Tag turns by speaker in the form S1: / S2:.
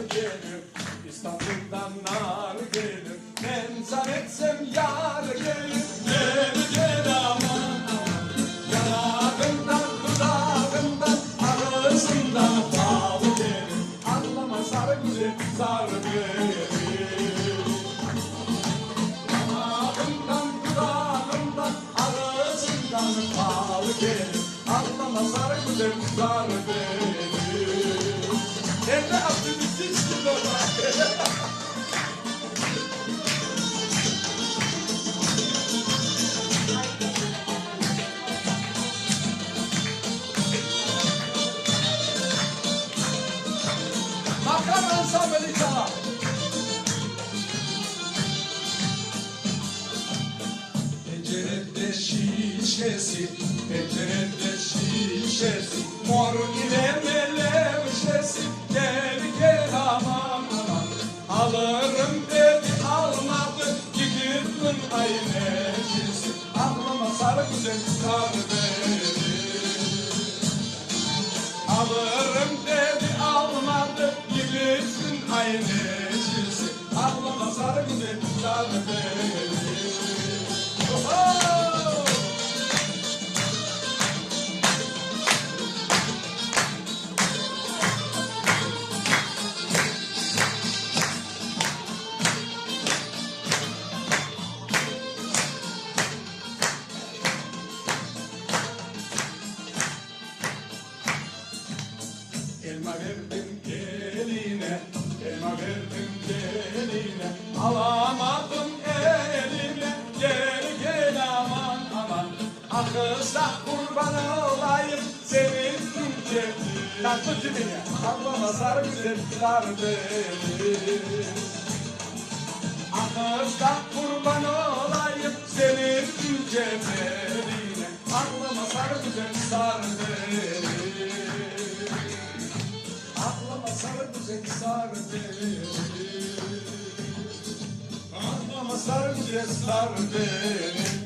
S1: gelir, İstanbul'dan nar gelir. Ben zannetsem yar gelir. Gel gel aman aman, yanağından dudağından arasından bal gelir. Anlama sarı güzel zar gelir. Yanağından dudağından arasından bal gelir. Anlama sarı güzel zar gelir. Evde aktivist istiyorlar. Makam ansambeli çalar. Pencerede şişesi, pencerede şişesi, mor ile melevşesi. Gel gel aman aman, alırım dedi almadı, gidin ay necisi. Ablama sarı güzel kar verir. Alırım dedi almadı, gidin ay necisi. Ablama sarı güzel kar verir. Elma verdim eline, elma verdim eline, alamadım eline. Gel gel aman aman, akılsa kurban olayım senin ülkenin. Tatlı cümle, ablama sarı güzel zar verir. Akılsa kurban olayım senin ülkenin. Ablama sarı güzel zar verir. Aklama sarı güzel sar verir. Aklama sarı güzel sar verir.